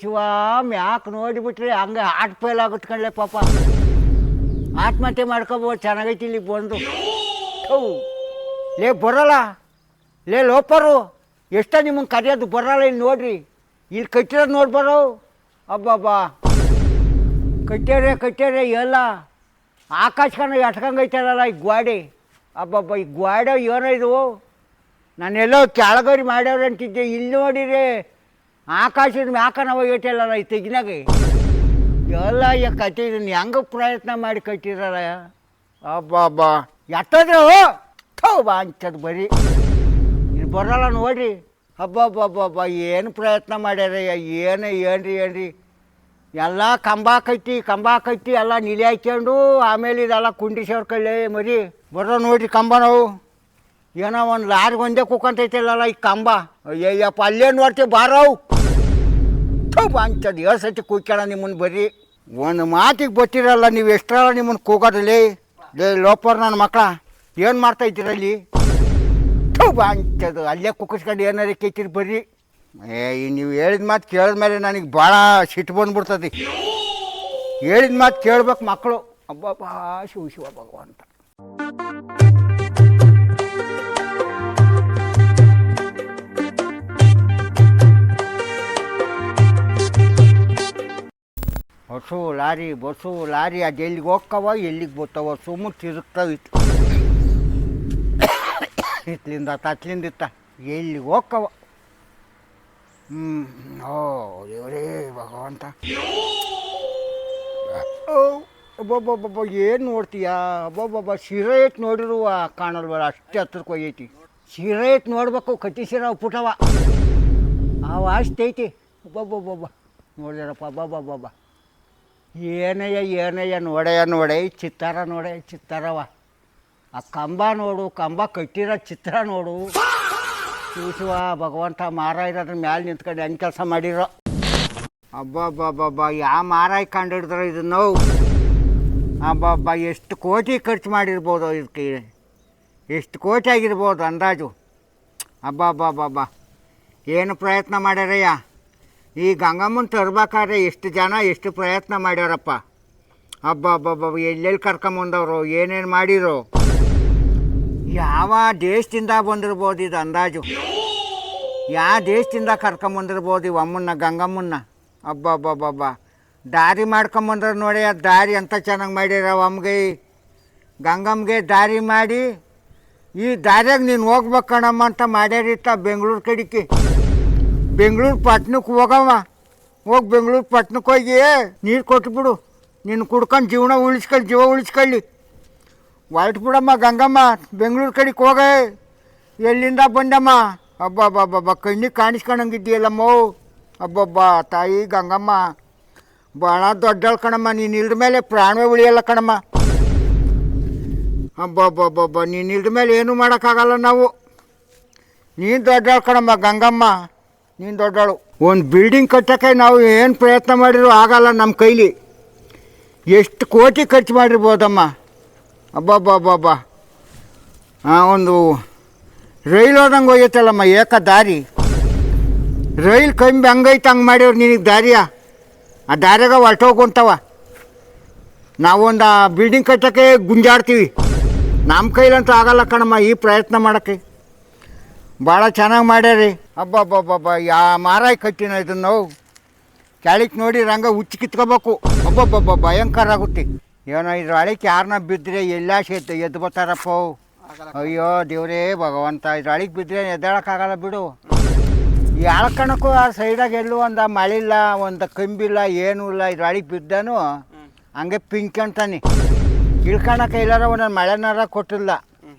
ಶಿವ ಮ್ಯಾಕ್ ನೋಡಿಬಿಟ್ರೆ ಹಂಗೆ heart fail ಆಗುತ್ಕೊಂಡ್ಲೆ ಪಾಪ ಆತ್ಮಹತ್ಯೆ ಮಾಡ್ಕೊಬೋದು. ಚೆನ್ನಾಗೈತಿ ಇಲ್ಲಿಗೆ ಬಂದು. ಹೌ ಲೇ ಬರೋಲ್ಲ, ಲೇ ಲೋಪರು ಎಷ್ಟ ನಿಮಗೆ ಕರೆಯೋದು ಬರೋಲ್ಲ. ಇಲ್ಲಿ ನೋಡ್ರಿ, ಇಲ್ಲಿ ಕಟ್ಟಿರೋದು ನೋಡ್ಬಾರೋ. ಅಬ್ಬಬ್ಬಾ ಕಟ್ಟ್ಯಾರೆ ಎಲ್ಲ ಆಕಾಶ ಕಣ ಎಟ್ಕಂಗೈತಲ್ಲ ಈ ಗ್ವಾಡೆ. ಅಬ್ಬಬ್ಬ ಈ ಗ್ವಾಡೆ ಏನೋ ಇದು, ನಾನೆಲ್ಲೋ ಕೆಳಗರಿ ಮಾಡ್ಯವ್ರೆ ಅಂತಿದ್ದೆ. ಇಲ್ಲಿ ನೋಡಿರಿ ಆಕಾಶದ ಮ್ಯಾಕನವ ಏಟಲ್ಲ ಈ ತೆಗಿನಾಗೆ ಎಲ್ಲ ಕಟ್ಟಿದ್ದೀನಿ. ಹೆಂಗೆ ಪ್ರಯತ್ನ ಮಾಡಿ ಕಟ್ಟಿರಲ್ಲ. ಅಬ್ಬಬ್ಬ ಎತ್ತದ್ರೆ ಬಾ ಅಂಚದು ಬರೀ ಇಲ್ಲಿ ಬರೋಲ್ಲ ನೋಡ್ರಿ. ಹಬ್ಬಬ್ಬಬ್ಬಬ್ಬ ಏನು ಪ್ರಯತ್ನ ಮಾಡ್ಯಾರ. ಏನ್ರಿ ಎಲ್ಲ ಕಂಬ ಕಟ್ಟಿ ಎಲ್ಲ ನಿಲಿ ಹಾಕ್ಕೊಂಡು ಆಮೇಲೆ ಇದೆಲ್ಲ ಕುಂಡಿಸೋರ್ ಕಳ್ಳೆ ಮರಿ ಬರೋ ನೋಡ್ರಿ. ಕಂಬ ನಾವು ಏನೋ ಒಂದು ಲಾರಿಗೆ ಒಂದೇ ಕೂಕಂತೈತಲ್ಲ ಈ ಕಂಬ. ಅಯ್ಯಯ್ಯಪ್ಪ ಅಲ್ಲೇ ನೋಡ್ತೀವಿ ಬಾರವು ಅಂಚದು 7 ಸತಿ ಕೂಗ್ಯಾಳ ನಿಮ್ಮನ್ನು. ಬರೀ ಒಂದು ಮಾತಿಗೆ ಗೊತ್ತಿರಲ್ಲ ನೀವು. ಎಷ್ಟರಲ್ಲ ನಿಮ್ಮನ್ನು ಕೂಗೋದ್ರಲ್ಲಿ. ಲೇ ಲೋಪರ್ ನನ್ನ ಮಕ್ಕಳ ಏನು ಮಾಡ್ತಾ ಇದ್ದೀರಲ್ಲಿ ಅಂಚದು. ಅಲ್ಲೇ ಕುಕ್ಕಿಸ್ಕೊಂಡು ಏನಾರು ಕೇಳ್ತೀರಿ ಬರ್ರಿ. ನೀವು ಹೇಳಿದ ಮಾತು ಕೇಳಿದ್ಮೇಲೆ ನನಗೆ ಭಾಳ ಸಿಟ್ಟು ಬಂದ್ಬಿಡ್ತದೆ. ಹೇಳಿದ ಮಾತು ಕೇಳ್ಬೇಕು ಮಕ್ಕಳು. ಅಬ್ಬಬ್ಬಾ ಶಿವ ಭಗವಂತ. ಬಸ್ಸು ಲಾರಿ ಅದು ಎಲ್ಲಿಗೆ ಹೋಗ್ತಾವ ಎಲ್ಲಿಗೆ ಬರ್ತಾವ ಸುಮ್ಮನೆ ತಿರುಗ್ತಾವಿತ್ತು. ಇತ್ಲಿಂದ ತತ್ಲಿಂದ ಇತ್ತ ಎಲ್ಲಿಗೆ ಹೋಗ್ತಾವ. ಓ ದೇವರೇ ಭಗವಂತ. ಒಬ್ಬೊಬ್ಬೊಬ್ಬ ಏನು ನೋಡ್ತೀಯ. ಒಬ್ಬೊಬ್ಬೊಬ್ಬ ಶಿರೆ ಏಟ್ ನೋಡಿರುವ ಕಾಣಲ್ವಲ್ಲ, ಅಷ್ಟೇ ಹತ್ರಕ್ಕೆ ಹೋಗೈತಿ. ಶಿರೆ ಏಟ್ ನೋಡ್ಬೇಕು, ಕಟ್ಟಿ ಶಿರ ಪುಟವ ಅವು ಅಷ್ಟೈತಿ. ಒಬ್ಬೊಬ್ಬೊಬ್ಬ ನೋಡಿದಾರಪ್ಪ. ಅಬ್ಬಬ್ಬಬ್ಬ ಏನಯ್ಯ ನೋಡೆ ಚಿತ್ತಾರವ. ಆ ಕಂಬ ನೋಡು, ಕಂಬ ಕಟ್ಟಿರೋ ಚಿತ್ರ ನೋಡು. ಶಿವ ಭಗವಂತ ಮಾರಾಯ ಅದ್ರ ಮ್ಯಾಲೆ ನಿಂತ್ಕೊಂಡು ಹೆಂಗೆ ಕೆಲಸ ಮಾಡಿರೋ. ಅಬ್ಬಬ್ಬಬ್ಬಬ್ಬ ಯಾವ ಮಾರಾಯ ಕಂಡು ಹಿಡಿದ್ರು ಇದನ್ನು. ಅಬ್ಬಬ್ಬ ಎಷ್ಟು ಕೋಟಿ ಖರ್ಚು ಮಾಡಿರ್ಬೋದು ಇದಕ್ಕೆ. ಎಷ್ಟು ಕೋಟಿ ಆಗಿರ್ಬೋದು ಅಂದಾಜು. ಅಬ್ಬಬ್ಬಬ್ಬಬ್ಬ ಏನು ಪ್ರಯತ್ನ ಮಾಡ್ಯಾರಯ್ಯ. ಈ ಗಂಗಮ್ಮನ ತರ್ಬೇಕಾದ್ರೆ ಎಷ್ಟು ಜನ ಎಷ್ಟು ಪ್ರಯತ್ನ ಮಾಡ್ಯಾರಪ್ಪ. ಅಬ್ಬಬ್ಬಬ್ಬ ಎಲ್ಲೆಲ್ಲಿ ಕರ್ಕೊಂಬಂದವರು ಏನೇನು ಮಾಡಿರೋ. ಯಾವ ದೇಶದಿಂದ ಬಂದಿರ್ಬೋದು ಇದು ಅಂದಾಜು. ಯಾವ ದೇಶದಿಂದ ಕರ್ಕೊಂಬಂದಿರ್ಬೋದು ಇವು ಅಮ್ಮನ್ನ ಗಂಗಮ್ಮನ್ನ. ಅಬ್ಬಬ್ಬಬ್ಬಬ್ಬ ದಾರಿ ಮಾಡ್ಕೊಂಬಂದ್ರೆ ನೋಡಿ. ಆ ದಾರಿ ಅಂತ ಚೆನ್ನಾಗಿ ಮಾಡ್ಯಾರ ಅಮ್ಮಗೆ ಗಂಗಮ್ಮಗೆ ದಾರಿ ಮಾಡಿ. ಈ ದಾರಿಯಾಗ ನೀನು ಹೋಗ್ಬೇಕು ಕಣಮ್ಮ ಅಂತ ಮಾಡ್ಯಾರಿತ್ತ. ಬೆಂಗಳೂರು ಕಡೆಗೆ ಬೆಂಗಳೂರು ಪಟ್ಟಣಕ್ಕೆ ಹೋಗಿ ಬೆಂಗಳೂರು ಪಟ್ಟಣಕ್ಕೆ ಹೋಗಿ ನೀರು ಕೊಟ್ಬಿಡು. ನೀನು ಕುಡ್ಕೊಂಡು ಜೀವ ಉಳಿಸ್ಕೊಳ್ಳಿ. ಹೊರಟ್ಬಿಡಮ್ಮ ಗಂಗಮ್ಮ ಬೆಂಗಳೂರು ಕಡೆಗೆ ಹೋಗ. ಎಲ್ಲಿಂದ ಬಂದಮ್ಮ. ಅಬ್ಬಬ್ಬಬ್ಬ ಕಣ್ಣಿಗೆ ಕಾಣಿಸ್ಕೊಂಡಂಗಿದ್ದೀಯಲ್ಲಮ್ಮ. ಅಬ್ಬಬ್ಬ ತಾಯಿ ಗಂಗಮ್ಮ ಭಾಳ ದೊಡ್ಡಳು ಕಣಮ್ಮ. ನೀನು ಇಲ್ದ ಮೇಲೆ ಪ್ರಾಣವೇ ಉಳಿಯಲ್ಲ ಕಣಮ್ಮ. ಅಬ್ಬಬ್ಬಬ್ಬಬ್ಬ ನೀನು ಇಲ್ದ ಮೇಲೆ ಏನೂ ಮಾಡೋಕ್ಕಾಗಲ್ಲ ನಾವು. ನೀನು ದೊಡ್ಡಳು ಕಣಮ್ಮ ಗಂಗಮ್ಮ, ನೀನು ದೊಡ್ಡಳು. ಒಂದು ಬಿಲ್ಡಿಂಗ್ ಕಟ್ಟೋಕ್ಕೆ ನಾವು ಏನು ಪ್ರಯತ್ನ ಮಾಡಿದ್ರು ಆಗಲ್ಲ ನಮ್ಮ ಕೈಲಿ. ಎಷ್ಟು ಕೋಟಿ ಖರ್ಚು ಮಾಡಿರ್ಬೋದಮ್ಮ. ಅಬ್ಬಬ್ಬಬ್ಬಬ್ಬ ಒಂದು ರೈಲ್ ಹೋದಂಗೆ ಹೋಗೈತಲ್ಲಮ್ಮ ಏಕ ದಾರಿ. ರೈಲ್ ಕಂಬಿ ಹಂಗೈತೆ ಹಂಗೆ ಮಾಡ್ಯವ್ರು ನಿನಗೆ ದಾರಿಯ. ಆ ದಾರಿಯಾಗ ಹೊರ್ಟೋಗುಂತವ. ನಾವೊಂದು ಬಿಲ್ಡಿಂಗ್ ಕಟ್ಟೋಕ್ಕೆ ಗುಂಜಾಡ್ತೀವಿ. ನಮ್ಮ ಕೈಲಂತೂ ಆಗಲ್ಲ ಕಣಮ್ಮ ಈ ಪ್ರಯತ್ನ ಮಾಡೋಕ್ಕೆ. ಭಾಳ ಚೆನ್ನಾಗಿ ಮಾಡ್ಯಾರಿ. ಅಬ್ಬಬ್ಬಬ್ಬಬ್ಬ ಮಾರಾಯ ಕಟ್ಟಿನ ಇದನ್ನು ನಾವು ಕೆಳಕ್ಕೆ ನೋಡಿ ರಂಗ ಹುಚ್ಚಿ ಕಿತ್ಕೋಬೇಕು. ಒಬ್ಬೊಬ್ಬೊಬ್ಬ ಭಯಂಕರ ಆಗುತ್ತೆ. ಏನೋ ಇದ್ರ ಅಳಿಕೆ ಯಾರನ್ನ ಬಿದ್ದರೆ ಎಲ್ಲ ಎದ್ದು ಬರ್ತಾರಪ್ಪ. ಅಯ್ಯೋ ದೇವರೇ ಭಗವಂತ. ಇದ್ರ ಅಳಿಗೆ ಬಿದ್ದರೆ ಎದ್ದೇಳಕ್ಕಾಗಲ್ಲ ಬಿಡು. ಎಳ್ಕಣಕ್ಕೂ ಆ ಸೈಡಾಗ ಎಲ್ಲೂ ಒಂದು ಮಳೆ ಇಲ್ಲ, ಒಂದು ಕಂಬಿಲ್ಲ, ಏನೂ ಇಲ್ಲ. ಇದ್ರ ಅಳಿಗೆ ಬಿದ್ದಾನು ಹಂಗೆ ಪಿಂಕ್ಯಂತಾನೆ. ಇಳ್ಕೊಳಕ್ಕೆ ಎಲ್ಲಾರ ಒಂದೊಂದು ಮಳೆನಾರ ಕೊಟ್ಟಿಲ್ಲ.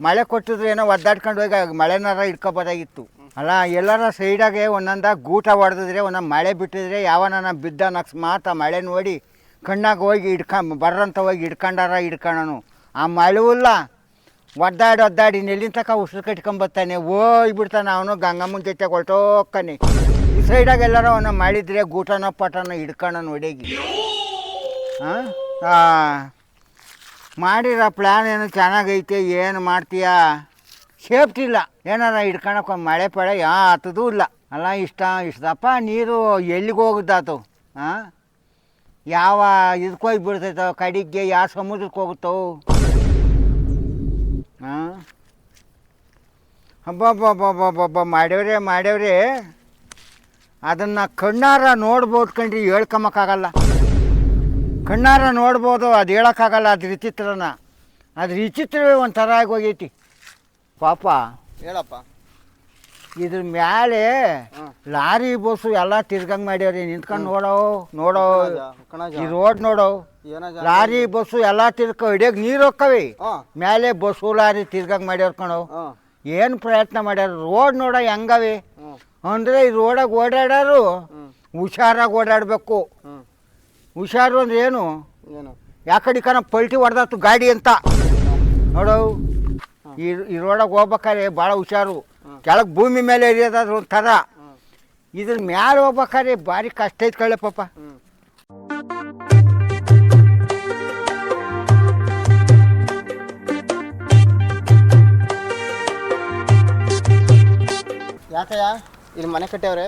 ಮಳೆ ಕೊಟ್ಟಿದ್ರೆ ಏನೋ ಒದ್ದಾಡ್ಕೊಂಡು ಹೋಗಿ ಮಳೆನಾರ ಇಟ್ಕೊಬೋದಾಗಿತ್ತು ಅಲ್ಲ. ಎಲ್ಲಾರ ಸೈಡಾಗೆ ಒಂದೊಂದಾಗ ಗೂಟ ಹೊಡೆದಿದ್ರೆ ಒಂದೊಂದು ಮಳೆ ಬಿಟ್ಟಿದ್ರೆ ಯಾವನ ಬಿದ್ದಾನ ಅಕಸ್ಮಾತ್ ಆ ಮಳೆ ನೋಡಿ ಕಣ್ಣಾಗ ಹೋಗಿ ಬರ್ರಂತ ಹೋಗಿ ಹಿಡ್ಕೊಂಡನು. ಆ ಮಳೆವೂ ಇಲ್ಲ. ಒದ್ದಾಡಿ ನೆಲ್ಲಿನ ತಕ ಉಸಿರು ಕಟ್ಕೊಂಬರ್ತಾನೆ. ಹೋಗ್ಬಿಡ್ತಾನೆ ಅವನು ಗಂಗಮ್ಮನ ಜೊತೆ ಹೊರಟೋಗ್ತಾನೆ. ಈ ಸೈಡಾಗ ಎಲ್ಲಾರ ಅವನ್ನ ಮಾಡಿದ್ರೆ ಗೂಟನೋ ಪಟನೋ ಹಿಡ್ಕೊಂಡು ಹೊಡೆಗಿ. ಮಾಡಿರೋ ಪ್ಲ್ಯಾನ್ ಏನು ಚೆನ್ನಾಗೈತೆ. ಏನು ಮಾಡ್ತೀಯಾ ಸೇಫ್ಟಿ ಇಲ್ಲ. ಏನಾರ ಹಿಡ್ಕೊಳಕ್ಕೆ ಮಳೆ ಪಳೆ ಹತ್ತದೂ ಇಲ್ಲ. ಅಲ್ಲ ಇಷ್ಟಪ್ಪ ನೀರು ಎಲ್ಲಿಗೆ ಹೋಗುತ್ತಾತು ಹಾಂ? ಯಾವ ಇದಕ್ಕೆ ಹೋಗಿ ಬಿಡ್ತೈತೋ ಕಡಿಗೆ, ಯಾವ ಸಮುದ್ರಕ್ಕೆ ಹೋಗುತ್ತೋ ಹಾಂ? ಹಬ್ಬ ಮಾಡ್ಯವ್ರೆ ಅದನ್ನು ಕಣ್ಣಾರ ನೋಡ್ಬೋದು ಕಣ್ರಿ, ಹೇಳ್ಕೊಂಬಕ್ಕಾಗಲ್ಲ. ಕಣ್ಣಾರ ನೋಡ್ಬೋದು, ಅದು ಹೇಳೋಕ್ಕಾಗಲ್ಲ. ಅದು ವಿಚಿತ್ರನ, ಅದು ವಿಚಿತ್ರವೇ ಒಂಥರ ಆಗಿ ಹೋಗೈತಿ ಪಾಪ. ಹೇಳಪ್ಪ. ಇದ್ರ ಮ್ಯಾಲೆ ಲಾರಿ ಬಸ್ಸು ಎಲ್ಲ ತಿರ್ಗಂಗೆ ಮಾಡ್ಯಾವ್ರಿ. ನಿಂತ್ಕೊಂಡು ನೋಡೋ ಈ ರೋಡ್ ನೋಡೋ, ಲಾರಿ ಬಸ್ಸು ಎಲ್ಲ ಹಿಡಿಯೋಕೆ ನೀರು ಹೋಕ್ಕವೆ, ಮ್ಯಾಲೆ ಬಸ್ಸು ಲಾರಿ ತಿರ್ಗಂಗೆ ಮಾಡ್ಯಾವ್ರ ಕಣೋ. ಏನು ಪ್ರಯತ್ನ ಮಾಡ್ಯಾರ? ರೋಡ್ ನೋಡೋ ಹೆಂಗವೆ ಅಂದರೆ ಈ ರೋಡಾಗ ಓಡಾಡೋರು ಹುಷಾರಾಗಿ ಓಡಾಡಬೇಕು. ಹುಷಾರು ಅಂದ್ರೆ ಏನು? ಯಾಕಡೆ ಪಲ್ಟಿ ಹೊಡೆದತ್ತು ಗಾಡಿ ಅಂತ ನೋಡೋ. ಈ ರೋಡಾಗ ಹೋಗ್ಬೇಕಾದ್ರೆ ಭಾಳ ಹುಷಾರು. ಕೆಳಗೆ ಭೂಮಿ ಮೇಲೆ ಇರೋದಾದ್ರು ಒಂಥರ, ಇದ್ರ ಮ್ಯಾಲೆ ಹೋಗ್ಬೇಕಾದ್ರೆ ಭಾರಿ ಕಷ್ಟ ಐತೆ ಕಳ್ಳೆ ಪಾಪ. ಯಾಕಯ್ಯ ಇಲ್ಲಿ ಮನೆ ಕಟ್ಟ್ಯಾವ್ರೆ?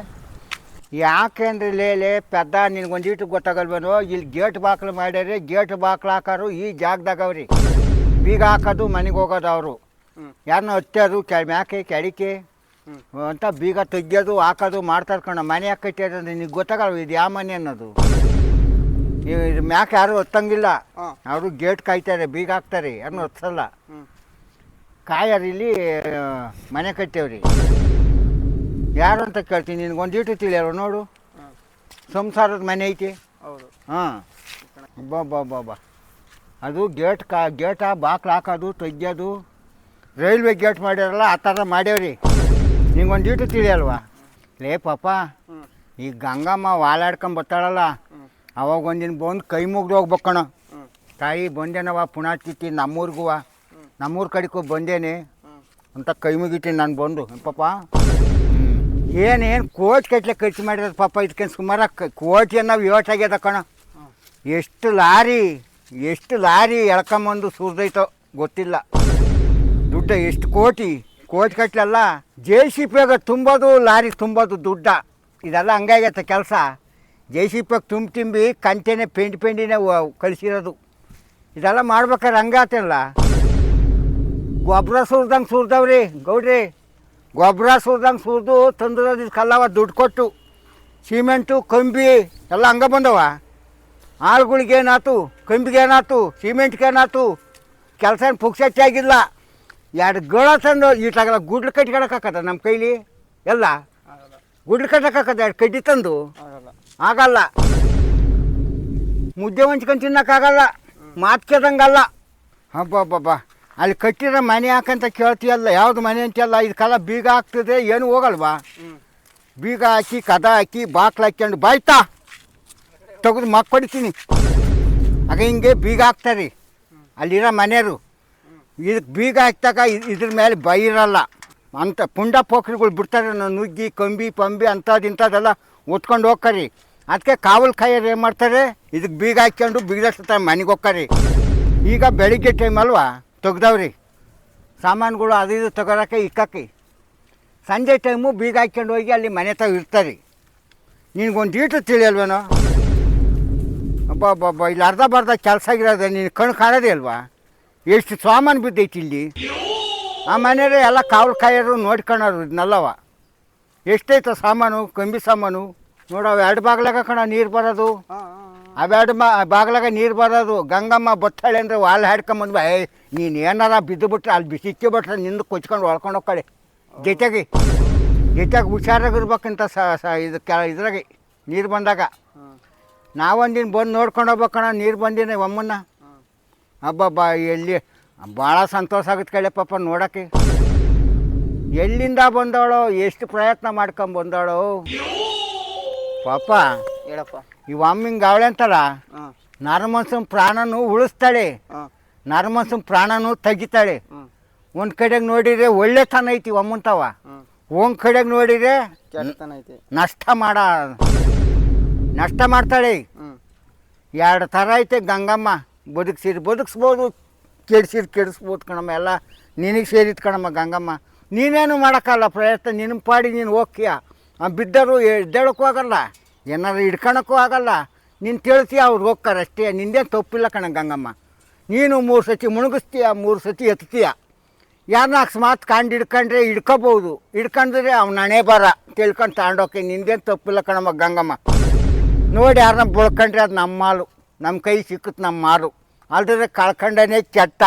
ಯಾಕೆಂದ್ರೆ ಲೇಲೆ ಪೆದ್ದ, ನಿನ್ಗೊಂದಿಟ್ಟು ಗೊತ್ತಾಗಲ್ವೇನೋ? ಇಲ್ಲಿ ಗೇಟ್ ಬಾಕ್ಲು ಮಾಡ್ಯಾರೆ, ಗೇಟ್ ಬಾಕ್ಲು ಹಾಕೋರು ಈ ಜಾಗದಾಗ ಅವ್ರಿ. ಬೀಗ ಹಾಕೋದು ಮನೆಗೆ ಹೋಗೋದು ಅವರು. ಯಾರನ್ನ ಹತ್ತೋದು ಮ್ಯಾಕೆ ಕೆಡಿಕೆ ಅಂತ ಬೀಗ ತೆಗ್ಯೋದು ಹಾಕೋದು ಮಾಡ್ತಾರೆ ಕಣ. ಮನೆ ಯಾಕೆ ಕಟ್ಟ್ಯಾರ ಅಂದ್ರೆ ನಿನಗೆ ಗೊತ್ತಾಗಲ್ವ ಇದು ಯಾವ ಮನೆ ಅನ್ನೋದು? ಇದು ಮ್ಯಾಕೆ ಯಾರು ಹೊತ್ತಂಗಿಲ್ಲ, ಅವರು ಗೇಟ್ ಕಾಯ್ತಾರೆ, ಬೀಗ ಹಾಕ್ತಾರೆ, ಯಾರನ್ನೂ ಹೊತ್ಸಲ್ಲ. ಕಾಯರು ಇಲ್ಲಿ ಮನೆ ಕಟ್ಟ್ಯಾವ್ರಿ. ಯಾರು ಅಂತ ಕೇಳ್ತೀನಿ, ನಿನ್ಗೊಂದಿಟ್ಟು ತಿಳಿಯಲ್ಲ ನೋಡು. ಸಂಸಾರದ ಮನೆ ಐತಿ. ಹಾಂ, ಬಾ ಅದು ಗೇಟ ಬಾಕ್ಲು ಹಾಕೋದು ತೆಗ್ಯೋದು, ರೈಲ್ವೆ ಗೇಟ್ ಮಾಡ್ಯಾರಲ್ಲ ಆ ಥರ ಮಾಡ್ಯಾವ್ರಿ. ನಿಂಗೊಂದಿಟ್ಟು ತಿಳಿಯಲ್ವಾ? ಲೇ ಪಾಪ, ಈ ಗಂಗಮ್ಮ ವಾಲಾಡ್ಕೊಂಡು ಬರ್ತಾಳಲ್ಲ, ಅವಾಗ ಒಂದಿನ ಬಂದು ಕೈ ಮುಗ್ದು ಹೋಗ್ಬೇಕಣ. ತಾಯಿ ಬಂದೇನವ ಪುಣ್ಯಾತ್ತಿ, ನಮ್ಮೂರ ಕಡೆಗೂ ಬಂದೇನೆ ಅಂತ ಕೈ ಮುಗಿತೀನಿ ನಾನು ಬಂದು. ಪಾಪ ಏನೇನು ಕೋಟಿ ಗಟ್ಟಲೆ ಖರ್ಚು ಮಾಡಿರೋದು ಪಾಪ. ಇದಕ್ಕೆ ಸುಮಾರು ಕೋಟಿ ನಾವು ಯೋಟಾಗ್ಯದ ಕಣ. ಎಷ್ಟು ಲಾರಿ ಎಳ್ಕೊಂಬಂದು ಸುರಿದೈತೋ ಗೊತ್ತಿಲ್ಲ. ದುಡ್ಡ ಎಷ್ಟು ಕೋಟಿ ಗಟ್ಟಲೆಲ್ಲ JCPಗೆ ತುಂಬೋದು, ಲಾರಿ ತುಂಬೋದು ದುಡ್ಡ. ಇದೆಲ್ಲ ಹಂಗಾಗೈತೆ ಕೆಲಸ. JCPಗೆ ತುಂಬಿ ಕಂಟೆನೆ ಪೆಂಡಿನೇ ಕಳಿಸಿರೋದು. ಇದೆಲ್ಲ ಮಾಡ್ಬೇಕಾದ್ರೆ ಹಂಗಾತಲ್ಲ. ಗೊಬ್ಬರ ಸುರಿದವ್ರಿ ಗೌಡ್ರಿ, ಗೊಬ್ಬರ ಸುರಿದು ತಂದಿರೋದು ಇದಕ್ಕೆಲ್ಲವ ದುಡ್ಡು ಕೊಟ್ಟು. ಸಿಮೆಂಟು ಕಂಬಿ ಎಲ್ಲ ಹಂಗೆ ಬಂದವ. ಆಳುಗಳಿಗೇನಾಯ್ತು, ಕಂಬಿಗೇನಾಯ್ತು, ಸಿಮೆಂಟ್ಗೇನಾಯ್ತು, ಕೆಲಸ ಏನು ಪುಕ್ಸಟ್ಟೆ ಆಗಿಲ್ಲ. 2 ಗಳ ತಂದು ಈಟಾಗಲ್ಲ ಗುಡ್ಲು ಕಟ್ಕೊಳಕ್ಕಾಗದ ನಮ್ಮ ಕೈಲಿ? ಎಲ್ಲ ಗುಡ್ಲು ಕಟ್ಟಕ್ಕಾಗದ 2 ಕಡ್ಡಿ ತಂದು? ಆಗಲ್ಲ. ಮುದ್ದೆ ಹೊಂಚ್ಕೊಂಡು ತಿನ್ನೋಕ್ಕಾಗಲ್ಲ, ಮಾತು ಕೇಳ್ದಂಗಲ್ಲ. ಹಬ್ಬ ಅಲ್ಲಿ ಕಟ್ಟಿರೋ ಮನೆ ಹಾಕಂತ ಕೇಳ್ತೀಯಲ್ಲ, ಯಾವುದು ಮನೆ ಅಂತೀಯಲ್ಲ, ಇದಕ್ಕೆಲ್ಲ ಬೀಗ ಹಾಕ್ತದೆ, ಏನು ಹೋಗಲ್ವಾ? ಬೀಗ ಹಾಕಿ ಕದ ಹಾಕಿ ಬಾಕ್ಲು ಹಾಕ್ಕೊಂಡು ಬಾಯ್ತಾ ತೆಗೆದು ಮಕ್ಕಳಿತೀನಿ. ಆಗ ಹಿಂಗೆ ಬೀಗ ಹಾಕ್ತಾರೆ ಅಲ್ಲಿರೋ ಮನೆಯವರು. ಇದಕ್ಕೆ ಬೀಗ ಹಾಕ್ತಾಗ ಇದ್ರ ಮೇಲೆ ಬೈರಲ್ಲ ಅಂತ ಪುಂಡ ಪೋಖ್ರಿಗಳು ಬಿಡ್ತಾರೆ. ನುಗ್ಗಿ ಕಂಬಿ ಪಂಬಿ ಅಂಥದ್ದೆಲ್ಲ ಒತ್ಕೊಂಡು ಹೋಗ್ಕರಿ. ಅದಕ್ಕೆ ಕಾವಲು ಕಾಯೋರು ಏನು ಮಾಡ್ತಾರೆ, ಇದಕ್ಕೆ ಬೀಗ ಹಾಕ್ಕೊಂಡು ಬೀಗದಷ್ಟು ಮನೆಗೆ ಹೋಗ್ಕರಿ. ಈಗ ಬೆಳಿಗ್ಗೆ ಟೈಮ್ ಅಲ್ವಾ ತೆಗ್ದವ್ರಿ ಸಾಮಾನುಗಳು, ಅದು ಇದು ತಗೊಳಕ್ಕೆ ಇಕ್ಕಕ್ಕೆ. ಸಂಜೆ ಟೈಮು ಬೀಗ ಹಾಕ್ಕೊಂಡು ಹೋಗಿ ಅಲ್ಲಿ ಮನೆ ತಾವು ಇರ್ತಾರೆ. ನಿನಗೊಂದು ಈಟು ತಿಳಿಯಲ್ವೇನೋ? ಹಬ್ಬ ಇಲ್ಲಿ ಅರ್ಧ ಕೆಲಸ ಆಗಿರೋದೆ ನೀನು ಕಣ್ಣು ಕಾಣೋದೇ ಅಲ್ವಾ? ಎಷ್ಟು ಸಾಮಾನು ಬಿದ್ದೈತಿ ಇಲ್ಲಿ. ಆ ಮನೆಯವರು ಎಲ್ಲ ಕಾವಲು ಕಾಯೋರು ನೋಡ್ಕೊಳ್ಳೋರು ಇದನ್ನೆಲ್ಲವ. ಎಷ್ಟೈತ ಸಾಮಾನು, ಕಂಬಿ ಸಾಮಾನು ನೋಡವು. 2 ಬಾಗ್ಲಾಗ ಕಣ ನೀರು ಬರೋದು, ಅವೆರಡು ಬಾಗ್ಲಾಗ ನೀರು ಬರೋದು. ಗಂಗಮ್ಮ ಬತ್ತಾಳೆ ಅಂದರೆ ವಾಲ್ ಹಾಡ್ಕೊಂಬಂದ್ವ, ನೀನು ಏನಾರ ಬಿದ್ದು ಬಿಟ್ರೆ ಅಲ್ಲಿ ಬಿಸಿಕ್ಕಿ ಬಿಟ್ರೆ ನಿಂದು ಕೊಚ್ಕೊಂಡು ಹೊಳ್ಕೊಂಡು ಹೋಗ್ಕಡೆ. ಜೊತೆಗೆ ಹುಷಾರಾಗಿರ್ಬೇಕಂತ ಇದ್ರಾಗೆ ನೀರು ಬಂದಾಗ. ನಾವೊಂದಿನ ಬಂದು ನೋಡ್ಕೊಂಡು ಹೋಗ್ಬೇಕಣ. ನೀರು ಬಂದಿನಿ ಒಮ್ಮನ್ನ. ಹಬ್ಬ ಎಲ್ಲಿ ಭಾಳ ಸಂತೋಷ ಆಗುತ್ತೆ ಕಳೆ ಪಾಪ ನೋಡೋಕ್ಕೆ. ಎಲ್ಲಿಂದ ಬಂದವಳು, ಎಷ್ಟು ಪ್ರಯತ್ನ ಮಾಡ್ಕೊಂಡು ಬಂದವಳು ಪಾಪ. ಹೇಳಪ್ಪ. ಈ ಅಮ್ಮಿಂಗ್ ಅವಳೆ ಅಂತಾರ, ನರಮನ್ಸನ್ ಪ್ರಾಣನೂ ಉಳಿಸ್ತಾಳೆ, ನರಮನ್ಸನ್ ಪ್ರಾಣನೂ ತೆಗಿತಾಳೆ. ಒಂದು ಕಡೆಗೆ ನೋಡಿದ್ರೆ ಒಳ್ಳೆತನ ಐತಿ ಒಮ್ಮಂತವ, ಒಂದು ಕಡೆಗೆ ನೋಡಿದ್ರೆ ನಷ್ಟ ಮಾಡ್ತಾಳೆ. 2 ಥರ ಐತೆ ಗಂಗಮ್ಮ. ಬದುಕಿಸ್ಬೋದು, ಕೆಡಿಸ್ಬೋದು ಕಣಮ್ಮ. ಎಲ್ಲ ನಿನಗೆ ಸೇರಿತ್ತು ಕಣಮ್ಮ ಗಂಗಮ್ಮ. ನೀನೇನು ಮಾಡೋಕ್ಕಲ್ಲ ಪ್ರಯತ್ನ, ನಿನ್ನ ಪಾಡಿ ನೀನು ಹೋಗ್ತೀಯ. ಬಿದ್ದರು ಎದ್ದೇಳಕ್ಕೂ ಆಗಲ್ಲ, ಏನಾರು ಹಿಡ್ಕೊಳಕ್ಕೂ ಆಗಲ್ಲ. ನೀನು ತಿಳ್ತೀಯ, ಅವ್ರು ಹೋಗ್ತಾರೆ ಅಷ್ಟೇ. ನಿಂದೇನು ತಪ್ಪಿಲ್ಲ ಕಣ ಗಂಗಮ್ಮ. ನೀನು 3 ಸತಿ ಮುಳುಗಿಸ್ತೀಯ, 3 ಸತಿ ಎತ್ತೀಯ. ಯಾರನ್ನ ಅಕಸ್ಮಾತ್ ಕಂಡು ಹಿಡ್ಕೊಂಡ್ರೆ ಹಿಡ್ಕೋಬೋದು, ಹಿಡ್ಕೊಂಡ್ರೆ ಅವ್ನ ಹಣೆ ಬರ ತಿಳ್ಕೊಂಡು ತಗೊಂಡೋಕೆ. ನಿಂದೇನು ತಪ್ಪಿಲ್ಲ ಕಣಮ್ಮ ಗಂಗಮ್ಮ. ನೋಡಿ ಯಾರನ್ನ ಬಳ್ಕೊಂಡ್ರೆ ಅದು ನಮ್ಮ ಮಾಲು, ನಮ್ಮ ಕೈ ಸಿಕ್ಕುತ್ತೆ ನಮ್ಮ ಮಾಲು. ಅಲ್ದ್ರೆ ಕಳ್ಕೊಂಡೇ ಕೆಟ್ಟ.